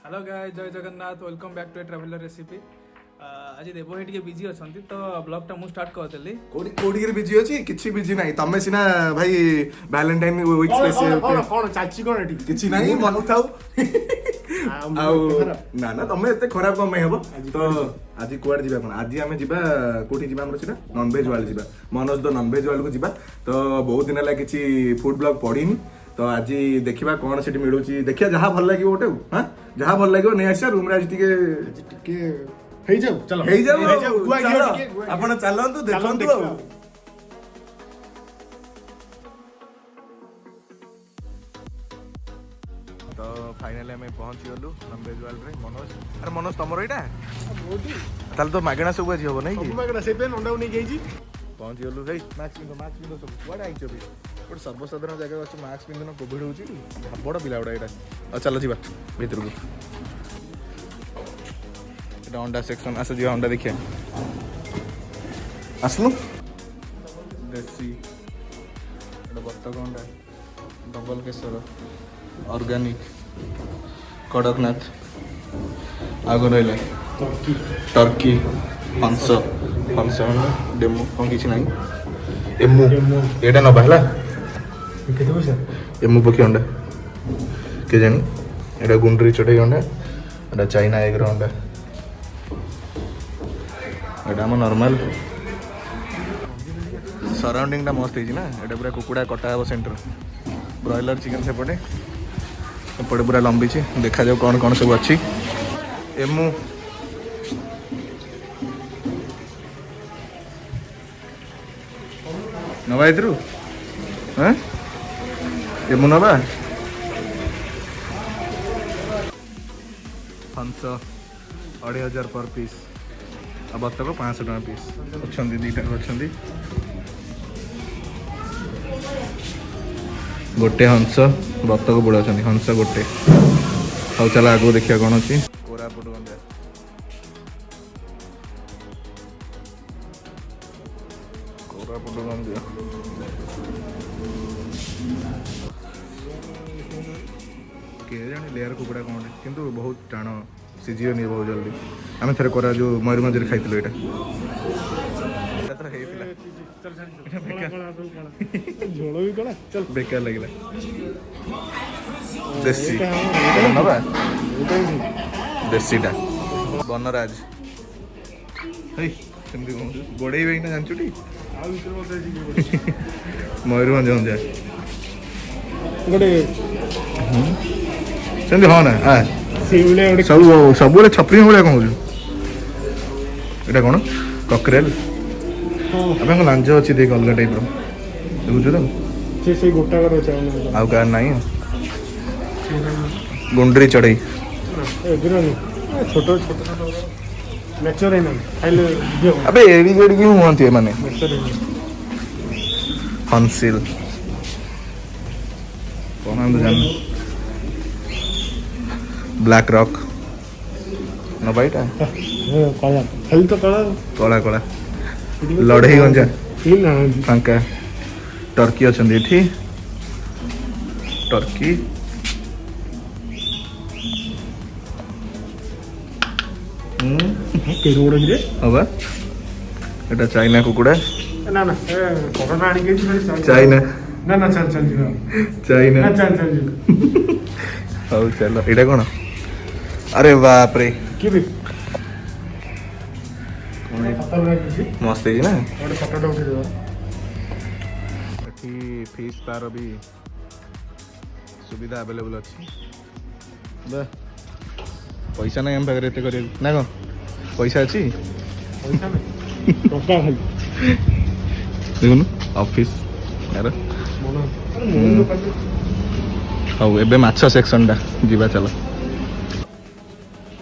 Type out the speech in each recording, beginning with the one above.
Hello guys, जय Jagannath. Welcome back to a traveller recipe. आज देव भाई टिके बिजी अछंती तो ब्लॉग मैं स्टार्ट करदेली। कोडी बिजी अछि किछि बिजी नाही तमे सिना भाई वैलेंटाइन वीक स्पेशल कोन चाची कोन एठी किछि नाही मनु थाउ ना ना तमे एते खराब कम हेबो तो आज कुआड जिबा कोन आज हमें जिबा कोठी जिबा हमर सिना नॉन वेज वाले जिबा मनोज द नॉन वेज वाले को जिबा तो बहुत दिन ला किछि फूड ब्लॉग पढिनी तो आज देखिबा कोन सेठी मिलुची देखिया जहा भल लागियो ओटे हां जहा भल लागियो नै आसा रूम रे आज टिके हेई जाऊ चलो हेई जाऊ गुआ गियो टिके आपण चलंतु देखंतु तो फाइनली हमें पहुंच गलु नॉनवेज वाल रे मनोज अरे मनोज तमरो एटा ताल तो मागणा सब आज हो नै सब मागणा से पे अंडा नै गेजी पहुंच गलु हे मास्क पिंदो सब कोडा आइचो भी गोटे सर्वसाधारण जगह अच्छे मास्क पिंधन कोविड हो बड़ पिला गुड़ा यहाँ चल जा भर को अंडा सेक्शन आस जा अंडा देखिए आसलु देसी बतक अंडा डबल केसर ऑर्गेनिक कड़कनाथ आग रहा टर्की हंस हंस डेमो कौन किसी ना एमु एटा नबा है केते पैसा एमु पक्षी अंडा के जानी एटा गुंडरी चटई अंडा एटा चाइना एग्रो अंडा एटा हम नॉर्मल सराउंडिंग टा मस्त है ना एटा पूरा कुकुड़ा कटा हे सेंटर ब्रॉयलर चिकन सेपटे सेपटे पूरा लंबी देखा जाओ कौन कौन सब अच्छी एमु नवा इधरू हाँ एमु नवा हंस 2500 पर पीस आ बतक 500 टका पीस अच्छा दीटा अच्छा गोटे हंस बतक बुड़ा हंस गोटे हौ चल आगो देखिया कौन अच्छी कोरापुट गंजा कोरापुट गंजा किए जाने लेयर कुकुड़ा कौन किंतु बहुत टाण सीझी नहीं बहुत जल्दी आम थे करा जो मयूरभंज खाई बेकार लगे देसी नवा देसीटा बनराज गोड़े ना जानचुटी मयूरभंज जा सेमती हाँ ना सब सब छपरी भाया कौन कौन ककरेल आप लांज अच्छी देख अलग टाइप रुझु तो गोटा आउ कार ना गुंडरी चढ़ई छोट छोट नेचर अबे एडी गेडी क्यों हुआंती है माने हंसिल कौन जान ब्लैक रॉक नबाइटा कला खाली तो कला कला कला लड़ई गंजा फांका टर्की अच्छा ये टर्की हवा एटा चाइना कुकुड़ा ना ना कोरोना आनी के चाइना ना ना चल चल चाइना ना चल चल हौ चलो एटा कौन अरे बाप रे कि भी मस्त है ना गोटे फोटो उठे देबा एठी फिश तार भी सुविधा अवेलेबल अच्छी बा पैसा नहीं हम पाखे एत कर ना कौन पैसा अच्छी पैसा नहीं टका खाली देखुन ऑफिस यार हौ एबे माछ सेक्शन टा जीवा चलो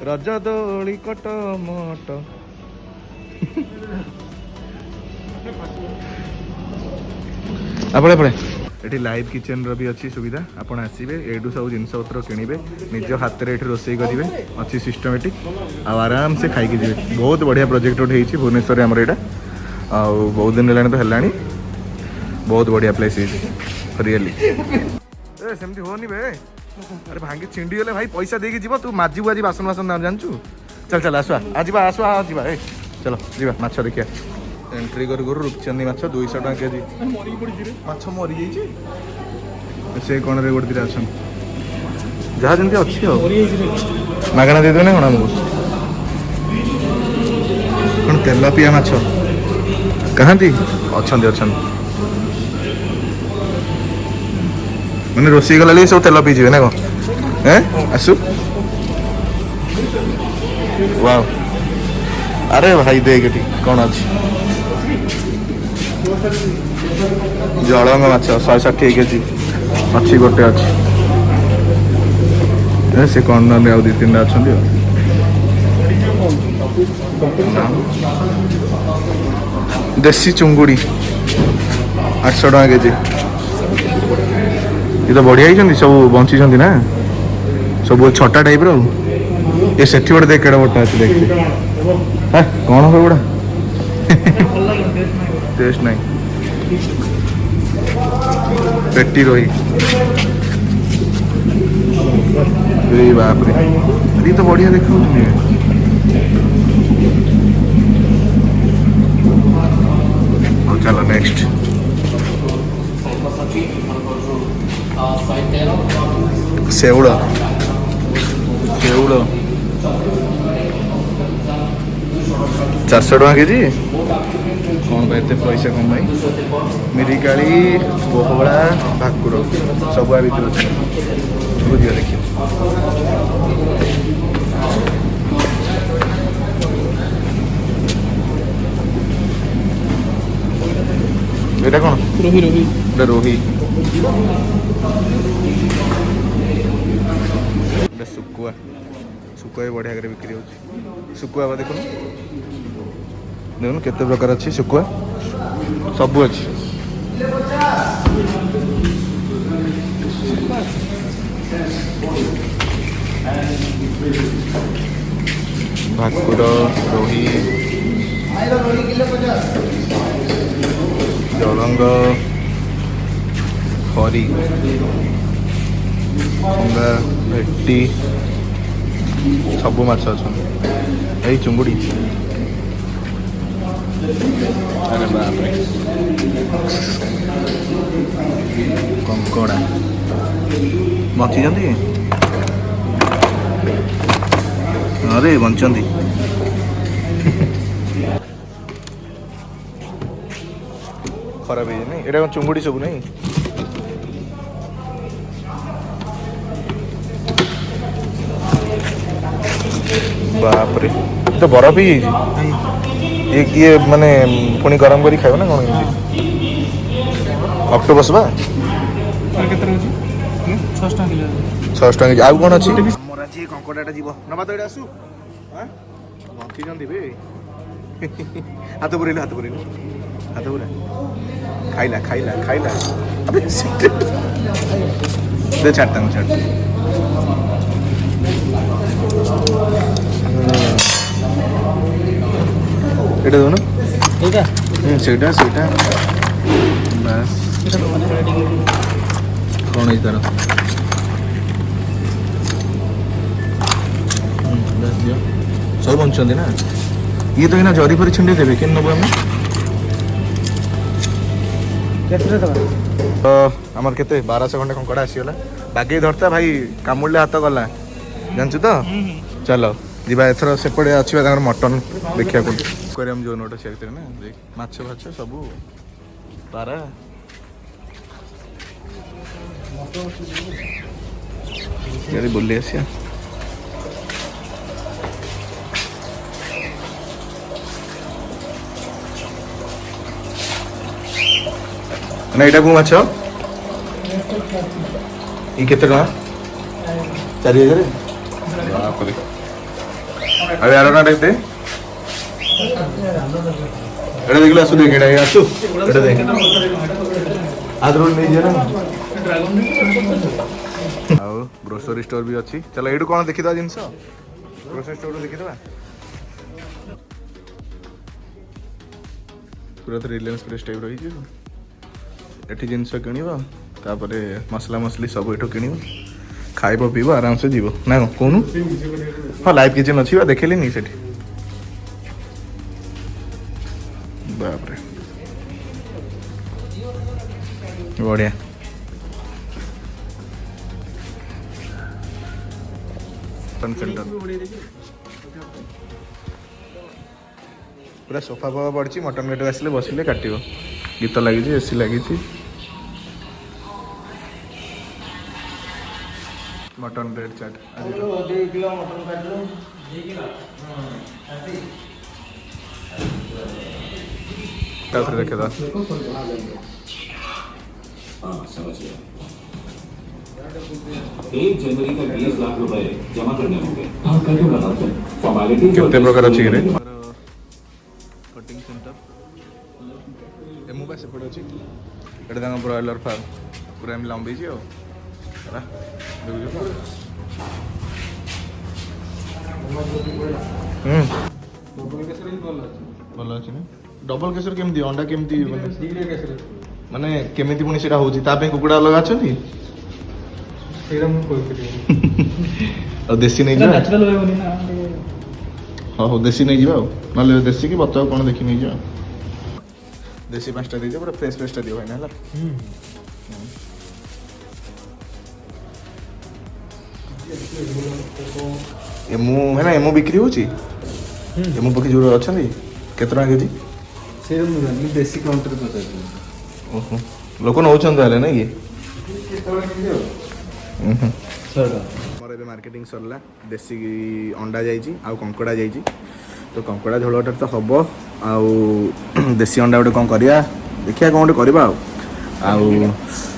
रज दोली कट मट आपड़े पड़े ये लाइव किचन रो भी अच्छी सुविधा आपड़ आसवे एडू सब जिन किणवे निज हाथ में रोसे करेंगे अच्छी सिस्टमेटिक आराम से खाई जी बहुत बढ़िया प्रोजेक्ट गोटे भुवनेश्वर आमर यहाँ आ बहुत दिन है तो है बहुत बढ़िया प्लेस रियली सेमती होनी बे अरे भांगी छिंडी गले भाई पैसा देके जीव तू माजिबु आज बासन बासन नाम जानचु चल चल आसवा आज आसवा जीवा ए चलो जीवा माछ देखिया एंट्री कर गुरु रुपचंदी माछ 200 टका केजी माछ मरि जाइछि से कोन रे गोट दिरा अछन जहाँ जमती अच्छी हो मागଣା ଦେଇଦେବେ ନା କ'ଣ ଆମକୁ କ'ଣ ତେଲାପିଆ ମାଛ କାହାନ୍ତି ଅଛନ୍ତି ଅଛନ୍ତି ମାନେ ରୋଷେଇ କଲା ସବୁ ତେଲ ପିଇଯିବେ ନା କ'ଣ ଆସୁ ୱାଓ ଆରେ ଭାଇ ଦେଖ ଏଠି କ'ଣ ଅଛି ଜଳଙ୍ଗ ମାଛ 160 କେଜି ଅଛି ଗୋଟେ ଅଛି से कॉर्नर में आउ 2-3 अच्छा देसी चुंगुड़ी 800 टका केजी ये तो बढ़िया ही सब बंची ना सब छटा टाइप रो ये सेठी गोटे देख केड़ा बटा अच्छे देखते कौन हो गुड़ा टेस्ट नहीं पेटी रही बाप रे ये तो बढ़िया देखा चलो नेक्स्ट सेउड़ सेउड़ 400 टका केजी कौन भाई एत पैसा कम भाई मिरिकाली बोहड़ा भाकुर सब आ भर बुझिए देखिए এটা কোন রোহি রোহি এটা রোহি এটা শুকুয়া শুকুয়া বড়িয়া করে বিক্রি হচ্ছে শুকুয়া বা দেখুন দেখুন কেতে প্রকার আছে শুকুয়া সব আছে भाकुर रोही जलंग खरी खंगा भेटी सब माछ अच्छा यही चुंगुड़ी अरे बाप रे कंकड़ा बची जाती अरे बंचंदी खराब है नहीं एटा चुंगुड़ी सब नहीं बाप रे तो बरफ ही ये माने पुणी गरम करी खाइबा ना कोन ऑक्टोपस बा केते रहछि 6 टका किलो 6 टका आ कोन अछि मोर अछि कंकड़ाटा जीव नबा तो एटा आसु हां बंती जन दिबे हाथ पुरेलो हाथ पुरेलो हाथ पुरा खाइला खाइला खाइला अबे दे छाड़ता हूं छाड़ এটা দাও না এইটা সেটা সেটা বাস এটা মানে রেডি করে কোন এই তারা बस दियो सब बंचंदी ना ये तो इना जरी फरी छिंडे देबे केन नबो हम केतरे दबा तो हमर केते 1200 घंटे कंकड़ा आसीला बागे धरता भाई कामुले हाथ गला जानछु तो चलो जीवा एथर सेपड़े आछिबा तार मटन देखिया को aquarium जो नोट शेयर करे ना देख माछ भाछ सब पारा यार बोले आसिया ना एटा को माछ ई केते टका 4000 बाप रे अबे यार ना देखते एटा देखला आसु देख एटा आसु एटा देख आदरो नै जे ना आओ ग्रोसरी स्टोर भी अछि चलो एडु कोन देखि दवा जिंस ग्रोसरी स्टोर देखि दवा पूरा तो रिलायंस प्रेस टाइप रही जे एठी जिंस किनिबा तापरे मसला मसली सब एठो किनिबा ଖାଇବ ପିଇବ ଆରାମସେ ଯିବ ନା କ'ଣ କହୁନୁ? ହଁ ଲାଇଭ୍ କିଚେନ୍ ଅଛି ବା ଦେଖିଲିନି ସେଠି। ବାପରେ ବଢ଼ିଆ। ସେଣ୍ଟର ପୁରା ସୋଫା ଫୋଫା ପଡ଼ିଛି। ମଟନ୍ ଗେଟ୍ ଆସିଲେ ବସିଲେ କାଟିବ। ଗୀତ ଲାଗିଛି, ଏସି ଲାଗିଛି। ମଟନ୍ ରେଟ୍ ଚାଟ୍ ଦେଖିବା। 1 जनवरी तक 20 लाख रुपए जमा करने होंगे। फॉर्मेलिटी କେତେ ପ୍ରକାର ଅଛି କିରେ? କଟିଂ ସେଣ୍ଟର ଏମୁ ବା ସେପଟେ ଅଛି। ଏଠି ତାଙ୍କ ବ୍ରଏଲର ଫାର୍ମ ପୁରା ଏମିତି ଲମ୍ବେଇଛି ଆଉ ହେଲା ଦେଖୁଛୁ। ଭଲ ଅଛି ନା? ଡବଲ କେଶର କେମିତି? ଅଣ୍ଡା କେମିତି ମାନେ କେମିତି ପୁଣି ସେଇଟା ହଉଛି? ତା ପାଇଁ କୁକୁଡ଼ା ଅଲଗା ଅଛନ୍ତି? ଆଉ ଦେଶୀ ନେଇଯିବା। ହଉ ଦେଶୀ ନେଇଯିବା ଆଉ ନହେଲେ ଦେଶୀ କି ବତ କ'ଣ ଦେଖି ନେଇଯିବା। ଦେଶୀ 5ଟା ଦେଇଯିବ ପୁରା ଫ୍ରେଶ୍ ଫ୍ରେଶଟା ଦିଅ ଭାଇନା ହେଲା। ଏମୁ ଭାଇନା ଏମୁ ବିକ୍ରି ହଉଛି? ଏମୁ ପକ୍ଷୀ ଯୋଉ ଅଛନ୍ତି କେତେ ଟଙ୍କା କେଜି? ଦେଶୀ କାଉଣ୍ଟର ପଚାରୁଛନ୍ତି। ଓହୋ ଲୋକ ନେଉଛନ୍ତି ତାହେଲେ ନାଇଁ କି? ଆମର ଏବେ ମାର୍କେଟିଂ ସରିଲା। ଦେଶୀ ଅଣ୍ଡା ଯାଇଛି ଆଉ କଙ୍କଡ଼ା ଯାଇଛି। ତ କଙ୍କଡ଼ା ଝୋଳଟା ତ ହେବ ଆଉ ଦେଶୀ ଅଣ୍ଡା ଗୋଟେ କ'ଣ କରିବା ଦେଖିବା, କ'ଣ ଗୋଟେ କରିବା ଆଉ। ଆଉ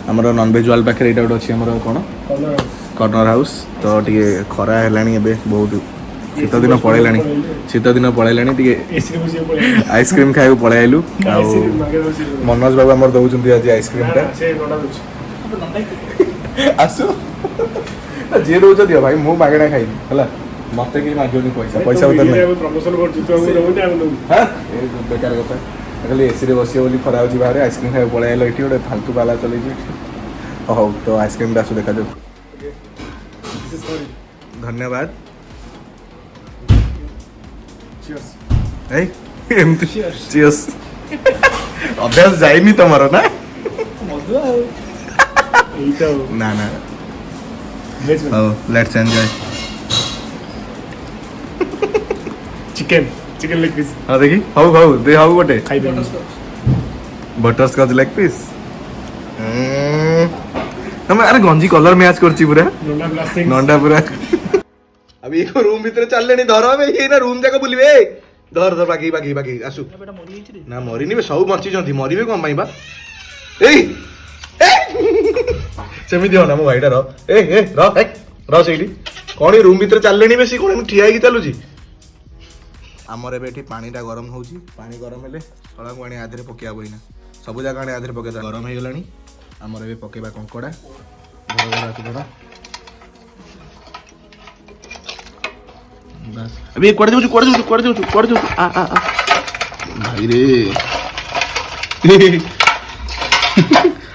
ଆମର ନନଭେଜ୍ ୱାଲ୍ ପାଖରେ ଏଇଟା ଗୋଟେ ଅଛି ଆମର କ'ଣ କର୍ଣ୍ଣର ହାଉସ୍। ତ ଟିକେ ଖରା ହେଲାଣି ଏବେ ବହୁତ, ଶୀତ ଦିନ ପଳେଇଲାଣି ଟିକେ ଆଇସ୍କ୍ରିମ୍ ଖାଇବାକୁ ପଳେଇ ଆଇଲୁ। ଆଉ ମନୋଜ ବାବୁ ଆମର ଦେଉଛନ୍ତି ଆଜି ଆଇସ୍କ୍ରିମ୍ଟା। ଆସୁ ଯିଏ ଦଉଛ ଦିଅ ଭାଇ, ମୁଁ ମାଗଣା ଖାଇବି ହେଲା। ମତେ କିଛି ମାଗିବନି ପଇସା ପତ୍ର ନାହିଁ। ବେକାର କଥା। ଖାଲି ଏସିରେ ବସିବ ବୋଲି ଖରା ହେଉଛି ବାହାରେ, ଆଇସ୍କ୍ରିମ୍ ଖାଇବାକୁ ପଳେଇ ଆଇଲ ଏଠି ଗୋଟେ ଫାଲତୁ ବାଲା ଚଲେଇଛି ଏଠି। ହଉ ତ ଆଇସ୍କ୍ରିମ୍ଟା ଆସୁ ଦେଖାଯାଉ। ଧନ୍ୟବାଦ। ଏମିତି ଚିୟର୍ସ। ଅଭ୍ୟାସ ଯାଇନି ତମର ନା? ନା ନା ହଉ let's enjoy. Chicken leg piece. ହଁ ଦେଖି ହଉ ଦେ ହଉ ଗୋଟେ ବଟରସ୍କଚ୍ ଲେଗ ପିସ୍। ଆରେ ଗଞ୍ଜି କଲର ମ୍ୟାଚ୍ କରୁଛି ପୁରା ନଣ୍ଡା ପୁରା। अब ये रूम भितर चलले धर ये ना रूम जाक बुलवे धर धर बाकी आसु ना मरीनी सब बंची मरबे कौन बा सेमती हो ना मो भाईटा रही कौन रूम भितर चलले बेसी कौन ठिया चलुची आमर एबे पानीटा गरम हो पानी गरम हेले शला को आधे पकेबा बहिना सब जगह आधे पके गरम हो गलानी आमर एबे पकेबा कंकड़ा घर अभी कुआडे जाऊ आ भाई रे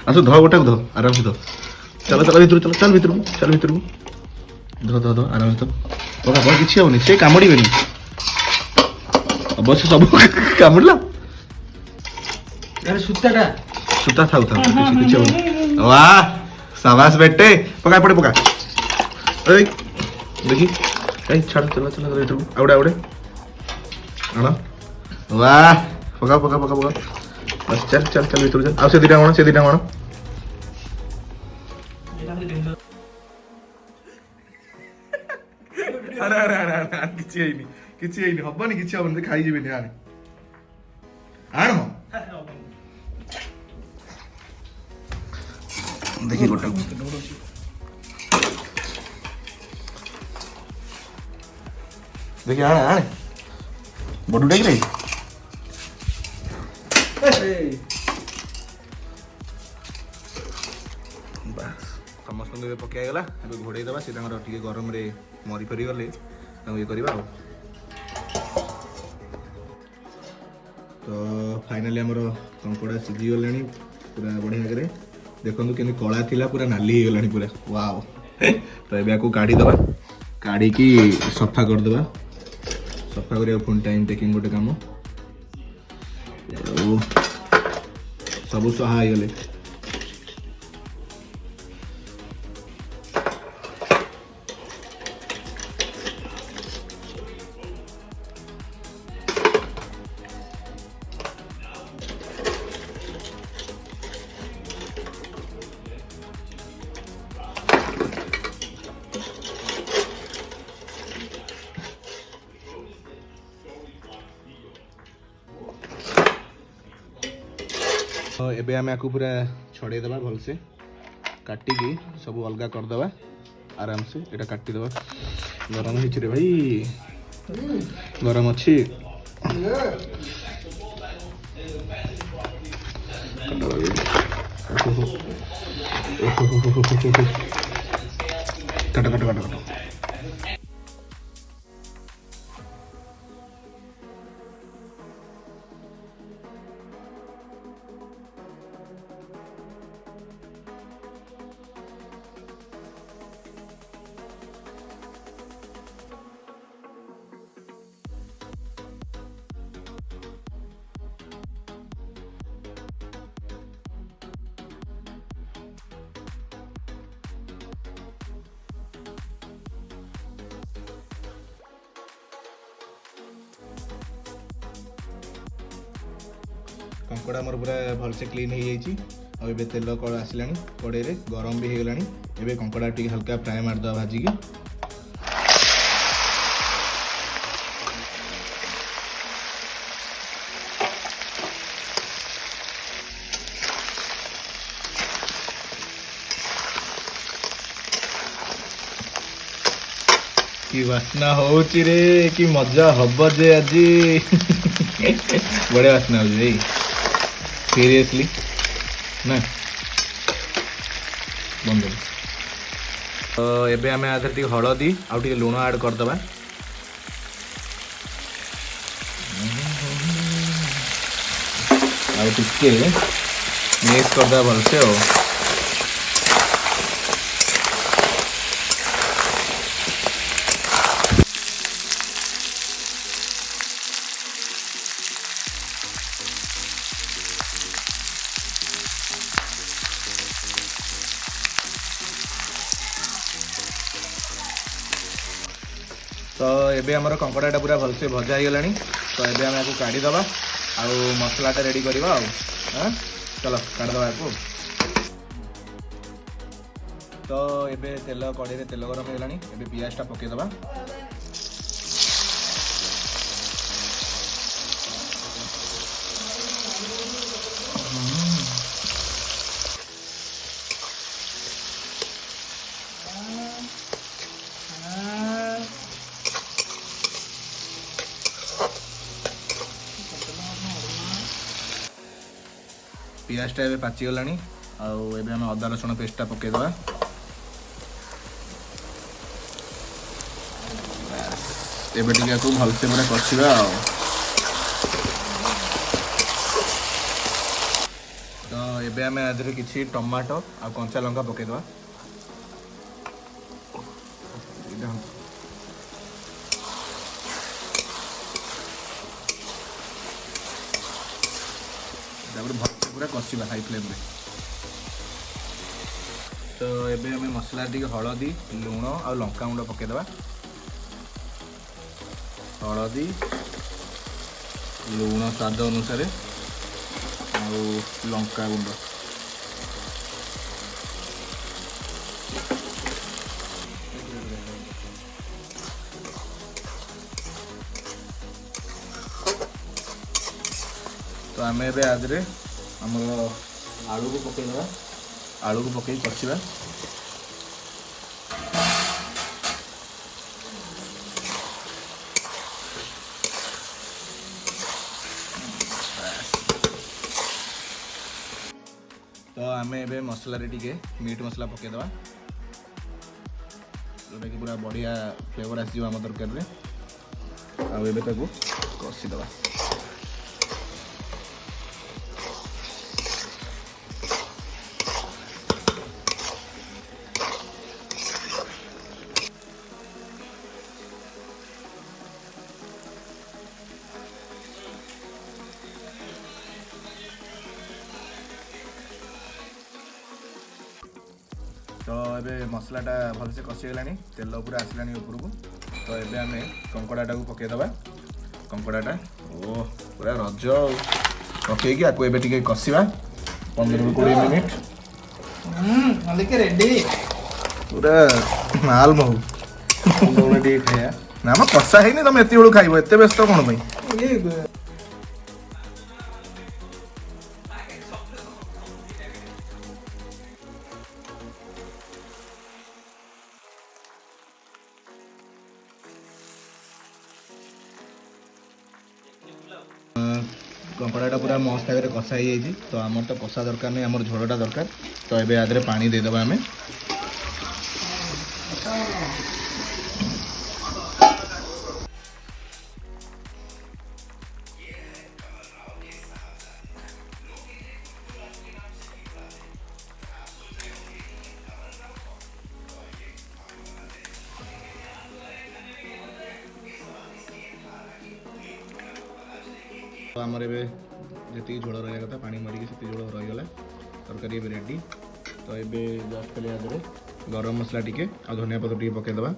आसो ध गोटा ध आराम से ध चल चल भीतर को ध आराम से पका पका किसी होनी से कामुड़ी बेनी अवश्य सब कामुड़ला अरे सूता थाउ किसी होनी वाह शाबाश बेटे पका पड़े पका ए देखी ए छाड़ चला भीतर को आवड़े आना वाह पका बस चल भीतर चल आउ से दिटा कोन अरे किछि हेइनी हबनी किछि हबनी खाई जेबेनी आने आण म देखि गोटा देखिए आने बड़ू टाइम रे समस्त पकईगला घोड़े दबा से टे गरम रे मरी फरी गले ये करवा तो फाइनाली आमर कंकड़ा सिझी गले पूरा बढ़िया देखो केमी कला थिला पूरा नाली हो गलानी पूरा वाओ तो ये काढ़ी दबा काढ़ी की सफा कर दबा सफा करिया पुणी टाइम टेकिंग गोटे काम सब सहा गले तो एबे आम आपको पूरा छड़े दबा भलसे काटिकी सब अलग करदे आराम से ये काटिदबा गरम हो भाई गरम अच्छी काट काट काट काट कंकड़ा मोर पूरा भलसे क्लीन हो जाइए तेल कड़ आसला कड़े गरम भी होगला एवं कंकड़ा टी हल्का फ्राए मारद भाजिकी कि वासना हो रे कि मजा हम जे आज बढ़िया वासना हो सीरियसली ना बंद तो एबे आमे आधर टी हळदी आउ टी लुण ऐड कर दबा आउ टिके मिक्स कर दबा भलसे हो तो एबे हमर कंकड़ाटा पूरा भलसे भजा हो गलानी तो एबे हम आपको काढ़ी दबा आउ मसलाटा रेडी करवा हाँ चलो काढ़ दबा आपको तो एबे तेल कड़े तेल गरम हो गलानी एबे पियाजटा पके दबा पियाजटा एबे पाचिगला आउ एबे हम अदा रसुण पेस्टटा पकेदबा एबे टिके को भलसे पूरा कषिबा तो एबे हम आदरे किछि टमाटो आ कंचा लंका पकेदबा पूरा कषिबा हाई फ्लेम रे तो एबे हमें मसला टी हलदी लुण आ लंका गुंड पकेदबा हलदी लुण स्वाद अनुसार आ लंका गुंड तो आम ए आदरे आमर आलू को पकईदबा आलू को पकई कषिबा तो आम ए मसला टिके मीट मसला पकईदबा जोटा कि पूरा बढ़िया फ्लेवर आस आम तरकारी आबे कषिदबा तो ये मसलाटा भलसे कषिगलानी तेल पूरा आसलानी उपरको तो ये आम कंकड़ाटा को पकईदबा कंकड़ाटा ओ पूरा रज पकईकि आपको एबे टिके कषिबा 15-20 मिनिट रेडी पूरा माल महू ଟିକେ ଖାଇବା ना म कषा है तुम एत बेलू खाइब एत व्यस्त कौन भाई कंकड़ाटा पूरा मस्त भाव कषा हो तो आमर तो कषा दरकार नहीं आमर झोलटा दरकार तो ये आदि पानी देदेबा आम तो आमर ए जी झोल रहा कथा पानी मरिकी से झोल रहीगला तरकारी ए रेडी तो ये जस्ट खाली आदि गरम मसला टिके आ धनिया पत्र टिके पकईदबा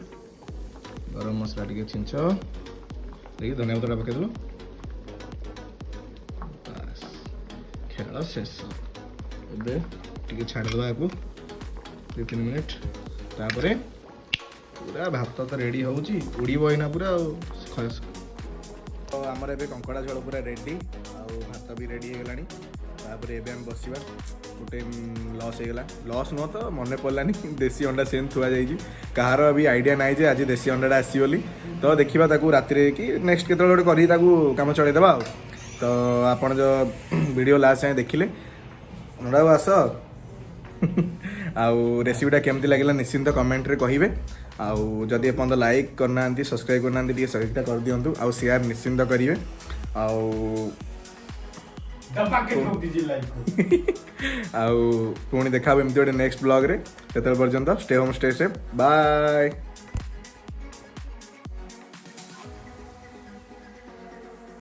गरम मसला टिके छिंच देखिए धनिया पत्र पकईदेव बस खेल शेष ए छाड़देवा आपको 2-3 मिनिट तापर पूरा भात तो रेडी होची उड़ीब एना पूरा तो आमर ए कंकड़ा झोल पूरा रेडी आउ भात भी रेडी हो गलानी तापर एबे हम बसिबा गोटे लॉस होगला लॉस नुह तो मन पड़ानी देसी अंडा सेम थुआ जाइए कहार अभी आइडिया नाई जे आज देसी अंडाटा आसी बोली तो देखा ताकू राति कि नेक्स्ट केत गोटे कर काम चलईदेवा तो आपन जो वीडियो लास्ट जाए देखिले अंडा आस आउ रेसिपीटा केमती लगे निश्चिंत कमेंट रे कहिबे आउ जदि एपर्यंत लाइक करना सब्सक्राइब करना सब्सक्राइब कर दिंतु आउ शेयर निश्चिंत करेंगे आउ आउ पुणी देखा एमती गोटे नेक्स्ट ब्लॉग रे तब पर्यंत stay home stay safe bye.